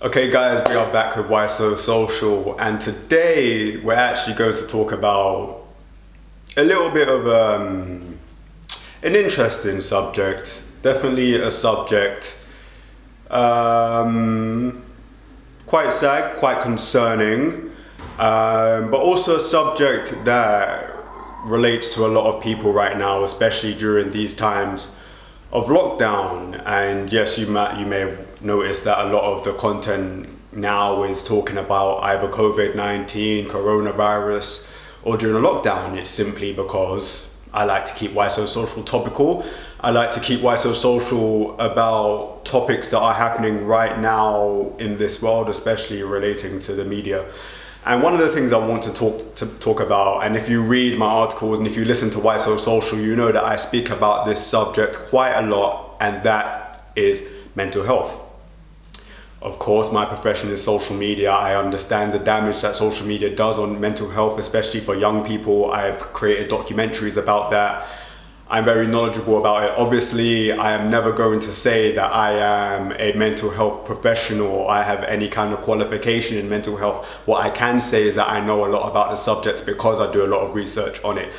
Okay guys, we are back with Why So Social, and today we're actually going to talk about a little bit of an interesting subject. Definitely a subject quite sad, quite concerning, but also a subject that relates to a lot of people right now, especially during these times of lockdown. And yes, you may have noticed that a lot of the content now is talking about either COVID-19, coronavirus, or during a lockdown. It's simply because I like to keep Why So Social topical. I like to keep Why So Social about topics that are happening right now in this world, especially relating to the media. And one of the things I want to talk about, and if you read my articles and if you listen to Why So Social, you know that I speak about this subject quite a lot, and that is mental health. Of course, my profession is social media. I understand the damage that social media does on mental health, especially for young people. I've created documentaries about that. I'm very knowledgeable about it. Obviously, I am never going to say that I am a mental health professional or I have any kind of qualification in mental health. What I can say is that I know a lot about the subject because I do a lot of research on it.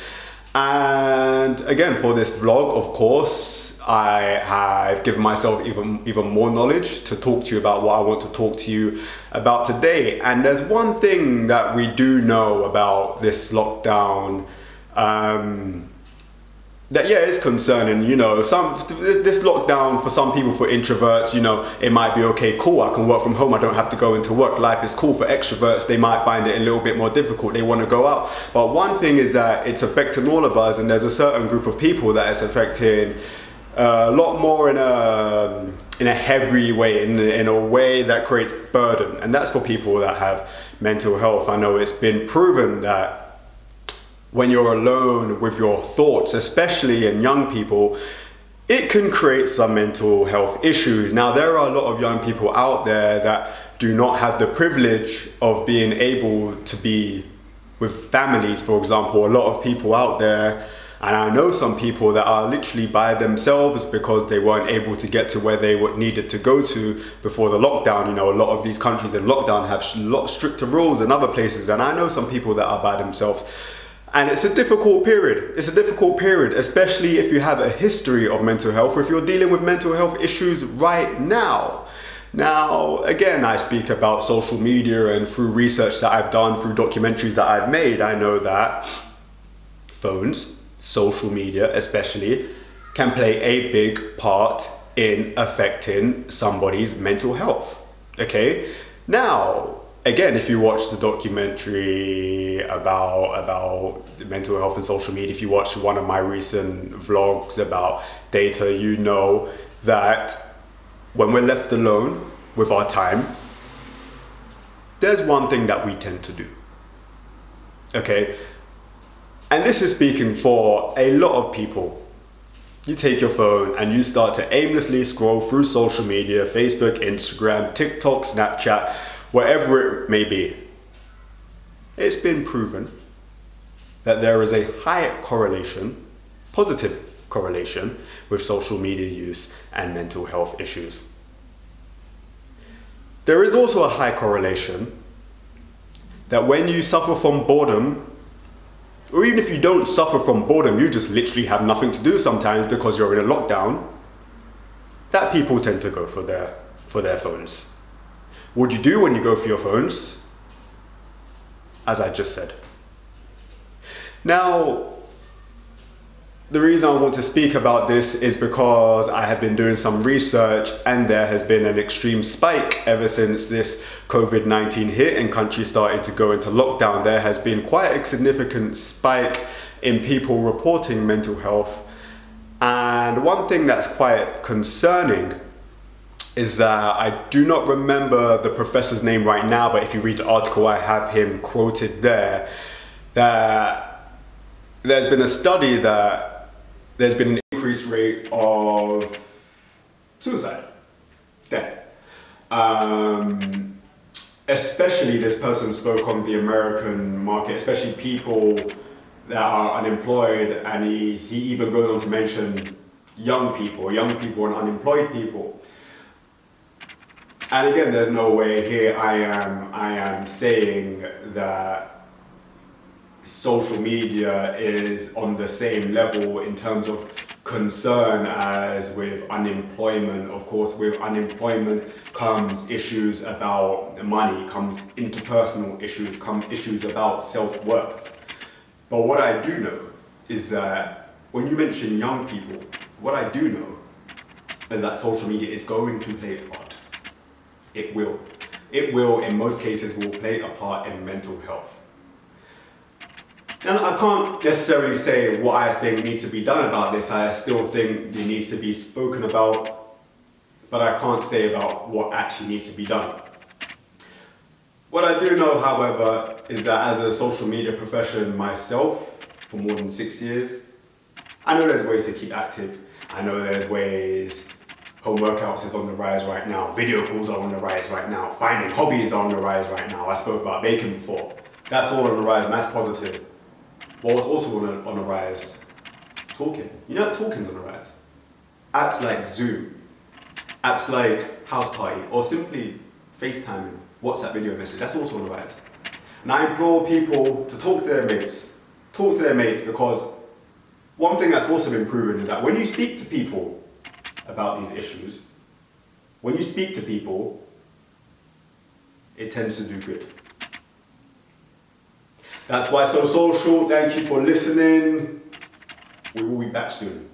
And again, for this vlog, of course, I have given myself even more knowledge to talk to you about what I want to talk to you about today. And there's one thing that we do know about this lockdown, that it's concerning. This lockdown, for some people, for introverts, it might be okay, cool, I can work from home, I don't have to go into work, life is cool. For extroverts, they might find it a little bit more difficult, they want to go out. But one thing is that it's affecting all of us, and there's a certain group of people that it's affecting a lot more in a heavy way, in a way that creates burden, and that's for people that have mental health. I know it's been proven that when you're alone with your thoughts, especially in young people, it can create some mental health issues. Now, there are a lot of young people out there that do not have the privilege of being able to be with families, for example. A lot of people out there, and I know some people that are literally by themselves because they weren't able to get to where they needed to go to before the lockdown. A lot of these countries in lockdown have a lot stricter rules than other places, and I know some people that are by themselves. And it's a difficult period. It's a difficult period, especially if you have a history of mental health, or if you're dealing with mental health issues right now. Now, again, I speak about social media, and through research that I've done, through documentaries that I've made, I know that phones, social media especially, can play a big part in affecting somebody's mental health. Okay? Now, again, if you watch the documentary about mental health and social media, if you watch one of my recent vlogs about data, you know that when we're left alone with our time, there's one thing that we tend to do. Okay? And this is speaking for a lot of people. You take your phone and you start to aimlessly scroll through social media, Facebook, Instagram, TikTok, Snapchat, wherever it may be. It's been proven that there is a high correlation, positive correlation, with social media use and mental health issues. There is also a high correlation that when you suffer from boredom, or even if you don't suffer from boredom, you just literally have nothing to do sometimes because you're in a lockdown, that people tend to go for their phones. What do you do when you go for your phones? As I just said. Now, the reason I want to speak about this is because I have been doing some research, and there has been an extreme spike ever since this COVID-19 hit and countries started to go into lockdown. There has been quite a significant spike in people reporting mental health. And one thing that's quite concerning is that I do not remember the professor's name right now, but if you read the article, I have him quoted there, that there's been a study that there's been an increased rate of suicide, death. Especially, this person spoke on the American market, especially people that are unemployed, and he even goes on to mention young people and unemployed people. And again, there's no way here I am saying that social media is on the same level in terms of concern as with unemployment. Of course, with unemployment comes issues about money, comes interpersonal issues, come issues about self-worth. But what I do know is that when you mention young people, what I do know is that social media is going to play a part. It will. It will, in most cases, will play a part in mental health. And I can't necessarily say what I think needs to be done about this. I still think it needs to be spoken about, but I can't say about what actually needs to be done. What I do know, however, is that as a social media professional myself for more than 6 years, I know there's ways to keep active. I know there's ways. Home workouts is on the rise right now. Video calls are on the rise right now. Finding hobbies are on the rise right now. I spoke about baking before. That's all on the rise, and that's positive. But what's also on the rise? Talking. You know, talking's on the rise. Apps like Zoom, apps like House Party, or simply FaceTiming, WhatsApp video message. That's also on the rise. And I implore people to talk to their mates. Talk to their mates, because one thing that's also been proven is that when you speak to people about these issues, when you speak to people, it tends to do good. That's why So Social. Thank you for listening. We will be back soon.